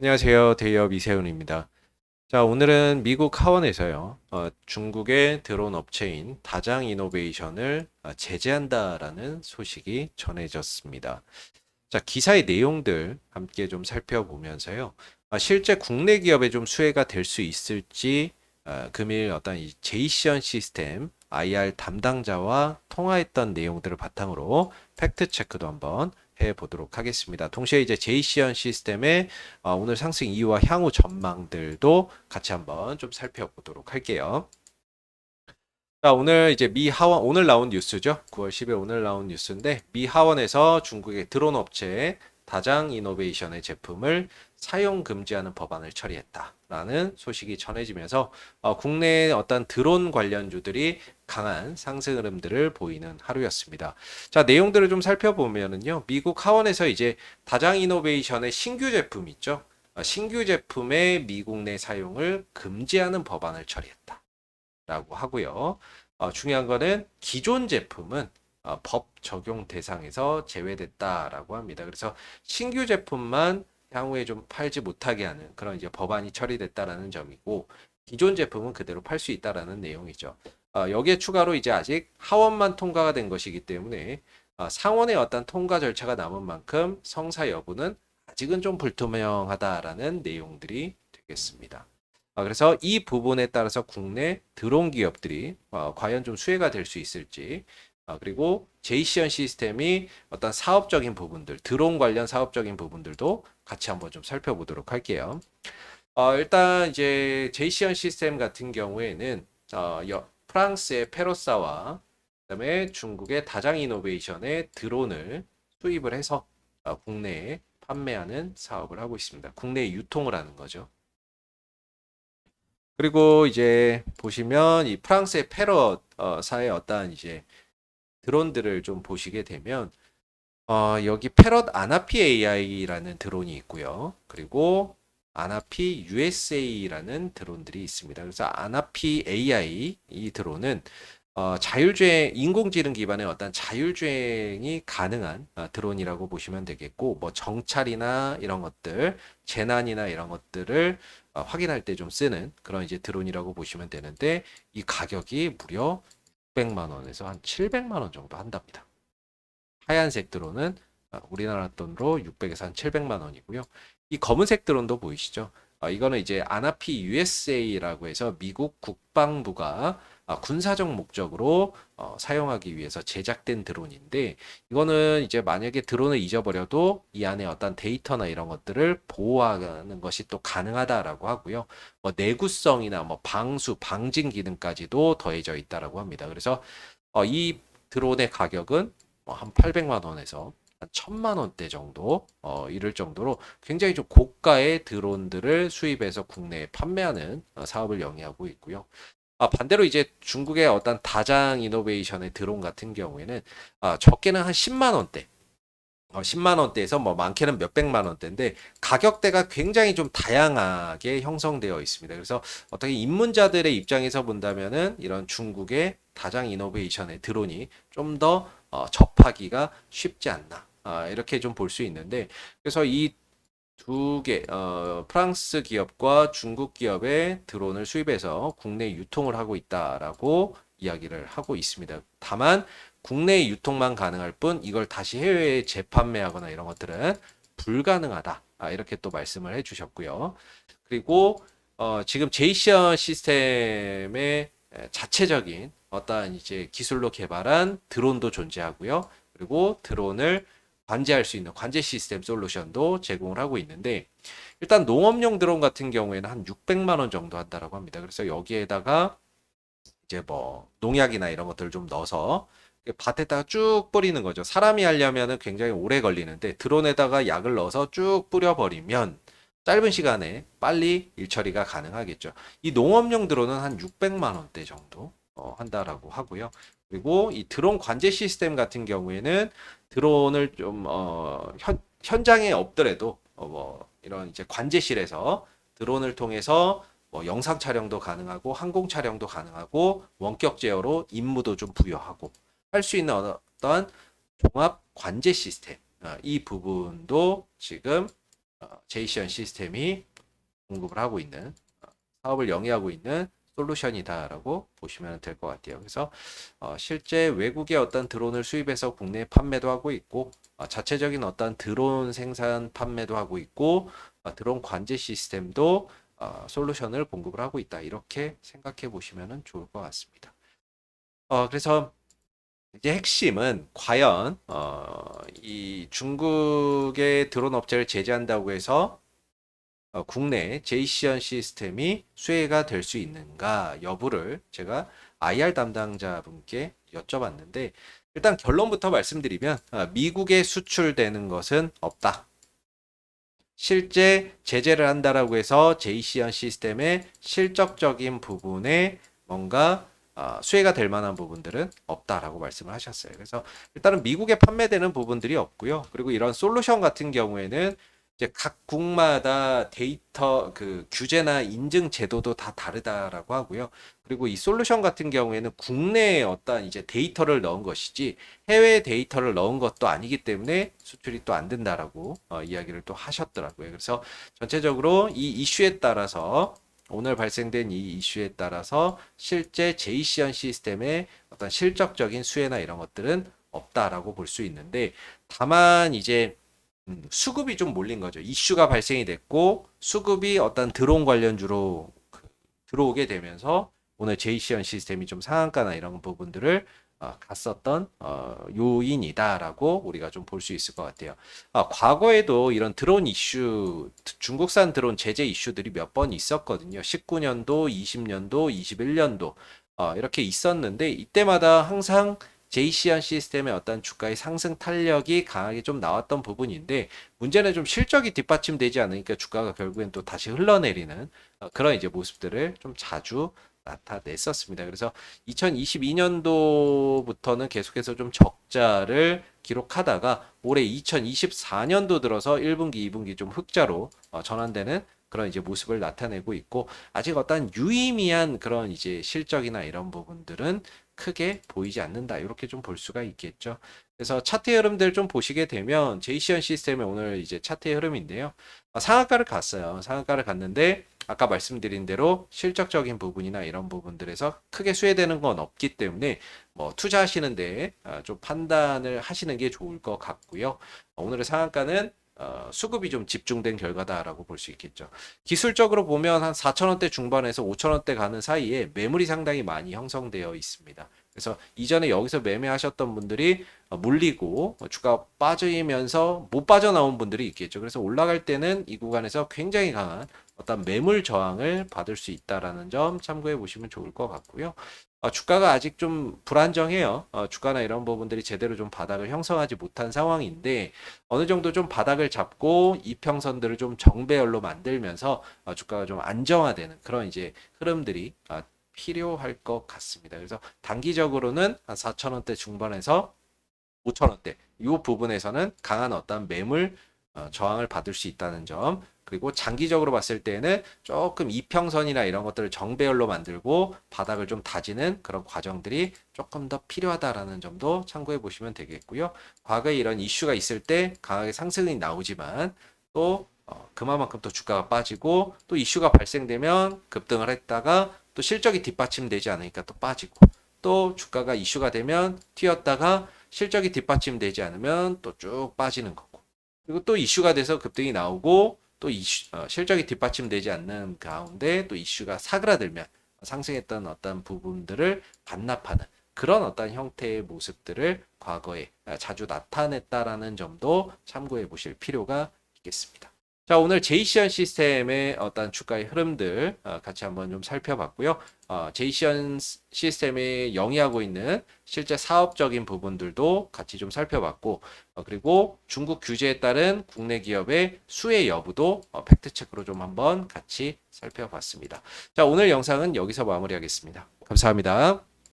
안녕하세요. 대기업 이세훈입니다. 자, 오늘은 미국 하원에서요, 중국의 드론 업체인 다장 이노베이션을 제재한다라는 소식이 전해졌습니다. 자, 기사의 내용들 함께 좀 살펴보면서요, 실제 국내 기업에 좀 수혜가 될 수 있을지, 금일 어떤 이 제이시언 시스템 IR 담당자와 통화했던 내용들을 바탕으로 팩트 체크도 한번 해보도록 하겠습니다. 동시에 이제 제이시언 시스템의 오늘 상승 이유와 향후 전망들도 같이 한번 좀 살펴보도록 할게요. 자, 오늘 이제 미 하원, 오늘 나온 뉴스죠. 9월 10일 오늘 나온 뉴스인데, 미 하원에서 중국의 드론 업체 다장 이노베이션의 제품을 사용 금지하는 법안을 처리했다라는 소식이 전해지면서 국내 어떤 드론 관련주들이 강한 상승 흐름들을 보이는 하루였습니다. 자, 내용들을 좀 살펴보면은요, 미국 하원에서 이제 다장 이노베이션의 신규 제품 있죠. 신규 제품의 미국 내 사용을 금지하는 법안을 처리했다. 라고 하고요. 중요한 거는 기존 제품은 법 적용 대상에서 제외됐다라고 합니다. 그래서 신규 제품만 향후에 좀 팔지 못하게 하는 그런 이제 법안이 처리됐다라는 점이고 기존 제품은 그대로 팔 수 있다라는 내용이죠. 여기에 추가로 이제 아직 하원만 통과가 된 것이기 때문에 상원의 어떤 통과 절차가 남은 만큼 성사 여부는 아직은 좀 불투명하다라는 내용들이 되겠습니다. 그래서 이 부분에 따라서 국내 드론 기업들이 과연 좀 수혜가 될 수 있을지, 그리고 제이시언 시스템이 어떤 사업적인 부분들, 드론 관련 사업적인 부분들도 같이 한번 좀 살펴보도록 할게요. 일단 이제 제이시언 시스템 같은 경우에는 프랑스의 페로사와 그다음에 중국의 다장 이노베이션의 드론을 수입을 해서 국내에 판매하는 사업을 하고 있습니다. 국내에 유통을 하는 거죠. 그리고 이제 보시면 이 프랑스의 페럿사의 어떠한 이제 드론들을 좀 보시게 되면 여기 페럿 아나피 AI라는 드론이 있고요. 그리고 아나피 USA라는 드론들이 있습니다. 그래서 아나피 AI 이 드론은 자율주행, 인공지능 기반의 어떤 자율주행이 가능한 드론이라고 보시면 되겠고, 뭐 정찰이나 이런 것들, 재난이나 이런 것들을 확인할 때 좀 쓰는 그런 이제 드론이라고 보시면 되는데, 이 가격이 무려 600만 원에서 한 700만 원 정도 한답니다. 하얀색 드론은 우리나라 돈으로 600에서 한 700만 원이고요. 이 검은색 드론도 보이시죠? 이거는 이제 아나피 USA라고 해서 미국 국방부가 군사적 목적으로 사용하기 위해서 제작된 드론인데 이거는 이제 만약에 드론을 잊어버려도 이 안에 어떤 데이터나 이런 것들을 보호하는 것이 또 가능하다라고 하고요. 뭐 내구성이나 뭐 방수, 방진 기능까지도 더해져 있다라고 합니다. 그래서 이 드론의 가격은 한 800만 원에서 한 1000만 원대 정도 이를 정도로 굉장히 좀 고가의 드론들을 수입해서 국내에 판매하는 사업을 영위하고 있고요. 반대로 이제 중국의 어떤 다장 이노베이션의 드론 같은 경우에는 적게는 한 10만 원대 10만 원대에서 뭐 많게는 몇백만 원대인데 가격대가 굉장히 좀 다양하게 형성되어 있습니다. 그래서 어떻게 입문자들의 입장에서 본다면은 이런 중국의 다장 이노베이션의 드론이 좀 더 접하기가 쉽지 않나. 이렇게 좀 볼 수 있는데 그래서 이 두 개, 프랑스 기업과 중국 기업의 드론을 수입해서 국내 유통을 하고 있다라고 이야기를 하고 있습니다. 다만 국내 유통만 가능할 뿐 이걸 다시 해외에 재판매하거나 이런 것들은 불가능하다. 이렇게 또 말씀을 해주셨고요. 그리고 지금 제이시언 시스템의 자체적인 어떠한 이제 기술로 개발한 드론도 존재하고요. 그리고 드론을 관제할 수 있는 관제 시스템 솔루션도 제공을 하고 있는데 일단 농업용 드론 같은 경우에는 한 600만 원 정도 한다라고 합니다. 그래서 여기에다가 이제 뭐 농약이나 이런 것들을 좀 넣어서 밭에다가 쭉 뿌리는 거죠. 사람이 하려면은 굉장히 오래 걸리는데 드론에다가 약을 넣어서 쭉 뿌려버리면 짧은 시간에 빨리 일 처리가 가능하겠죠. 이 농업용 드론은 한 600만 원대 정도 한다라고 하고요. 그리고 이 드론 관제 시스템 같은 경우에는 드론을 좀 현장에 없더라도 뭐 이런 이제 관제실에서 드론을 통해서 뭐 영상 촬영도 가능하고 항공 촬영도 가능하고 원격 제어로 임무도 좀 부여하고 할 수 있는 어떤 종합 관제 시스템 이 부분도 지금 제이시언 시스템이 공급을 하고 있는 사업을 영위하고 있는 솔루션이다라고 보시면 될 것 같아요. 그래서 실제 외국의 어떤 드론을 수입해서 국내에 판매도 하고 있고 자체적인 어떤 드론 생산 판매도 하고 있고 드론 관제 시스템도 솔루션을 공급을 하고 있다. 이렇게 생각해 보시면 좋을 것 같습니다. 그래서 이제 핵심은 과연 이 중국의 드론 업체를 제재한다고 해서 국내 제이시언 시스템이 수혜가 될 수 있는가 여부를 제가 IR 담당자분께 여쭤봤는데 일단 결론부터 말씀드리면 미국에 수출되는 것은 없다. 실제 제재를 한다라고 해서 제이시언 시스템의 실적적인 부분에 뭔가 수혜가 될 만한 부분들은 없다라고 말씀을 하셨어요. 그래서 일단은 미국에 판매되는 부분들이 없고요. 그리고 이런 솔루션 같은 경우에는 이제 각 국마다 데이터 그 규제나 인증 제도도 다 다르다라고 하고요. 그리고 이 솔루션 같은 경우에는 국내에 어떤 이제 데이터를 넣은 것이지 해외 데이터를 넣은 것도 아니기 때문에 수출이 또 안 된다라고 이야기를 또 하셨더라고요. 그래서 전체적으로 이 이슈에 따라서 오늘 발생된 이 이슈에 따라서 실제 제이시언 시스템의 어떤 실적적인 수혜나 이런 것들은 없다라고 볼 수 있는데 다만 이제 수급이 좀 몰린 거죠. 이슈가 발생이 됐고 수급이 어떤 드론 관련주로 들어오게 되면서 오늘 제이시언 시스템이 좀 상한가나 이런 부분들을 갔었던 요인이다라고 우리가 좀 볼 수 있을 것 같아요. 과거에도 이런 드론 이슈, 중국산 드론 제재 이슈들이 몇 번 있었거든요. 19년도, 20년도, 21년도 이렇게 있었는데 이때마다 항상 제이시언 시스템의 어떤 주가의 상승 탄력이 강하게 좀 나왔던 부분인데 문제는 좀 실적이 뒷받침되지 않으니까 주가가 결국엔 또 다시 흘러내리는 그런 이제 모습들을 좀 자주 나타냈었습니다. 그래서 2022년도부터는 계속해서 좀 적자를 기록하다가 올해 2024년도 들어서 1분기, 2분기 좀 흑자로 전환되는 그런 이제 모습을 나타내고 있고 아직 어떤 유의미한 그런 이제 실적이나 이런 부분들은 크게 보이지 않는다. 이렇게 좀 볼 수가 있겠죠. 그래서 차트의 흐름들 좀 보시게 되면 제이시언 시스템의 오늘 이제 차트의 흐름인데요. 상한가를 갔어요. 상한가를 갔는데 아까 말씀드린 대로 실적적인 부분이나 이런 부분들에서 크게 수혜되는 건 없기 때문에 뭐 투자하시는데 좀 판단을 하시는 게 좋을 것 같고요. 오늘의 상한가는 수급이 좀 집중된 결과다라고 볼 수 있겠죠. 기술적으로 보면 한 4,000원대 중반에서 5,000원대 가는 사이에 매물이 상당히 많이 형성되어 있습니다. 그래서 이전에 여기서 매매하셨던 분들이 물리고 주가 빠지면서 못 빠져나온 분들이 있겠죠. 그래서 올라갈 때는 이 구간에서 굉장히 강한 어떤 매물 저항을 받을 수 있다라는 점 참고해 보시면 좋을 것 같고요. 주가가 아직 좀 불안정해요. 주가나 이런 부분들이 제대로 좀 바닥을 형성하지 못한 상황인데 어느 정도 좀 바닥을 잡고 이평선들을 좀 정배열로 만들면서 주가가 좀 안정화되는 그런 이제 흐름들이 필요할 것 같습니다. 그래서 단기적으로는 한 4,000원대 중반에서 5,000원대 이 부분에서는 강한 어떤 매물 저항을 받을 수 있다는 점 그리고 장기적으로 봤을 때는 조금 이평선이나 이런 것들을 정배열로 만들고 바닥을 좀 다지는 그런 과정들이 조금 더 필요하다라는 점도 참고해 보시면 되겠고요. 과거에 이런 이슈가 있을 때 강하게 상승이 나오지만 또 그만큼 또 주가가 빠지고 또 이슈가 발생되면 급등을 했다가 또 실적이 뒷받침되지 않으니까 또 빠지고 또 주가가 이슈가 되면 튀었다가 실적이 뒷받침되지 않으면 또 쭉 빠지는 거고 그리고 또 이슈가 돼서 급등이 나오고 또 실적이 뒷받침되지 않는 가운데 또 이슈가 사그라들면 상승했던 어떤 부분들을 반납하는 그런 어떤 형태의 모습들을 과거에 자주 나타냈다라는 점도 참고해 보실 필요가 있겠습니다. 자, 오늘 제이시언 시스템의 어떤 주가의 흐름들 같이 한번 좀 살펴봤고요. 제이시언 시스템이 영위하고 있는 실제 사업적인 부분들도 같이 좀 살펴봤고, 그리고 중국 규제에 따른 국내 기업의 수혜 여부도 팩트체크로 좀 한번 같이 살펴봤습니다. 자, 오늘 영상은 여기서 마무리하겠습니다. 감사합니다.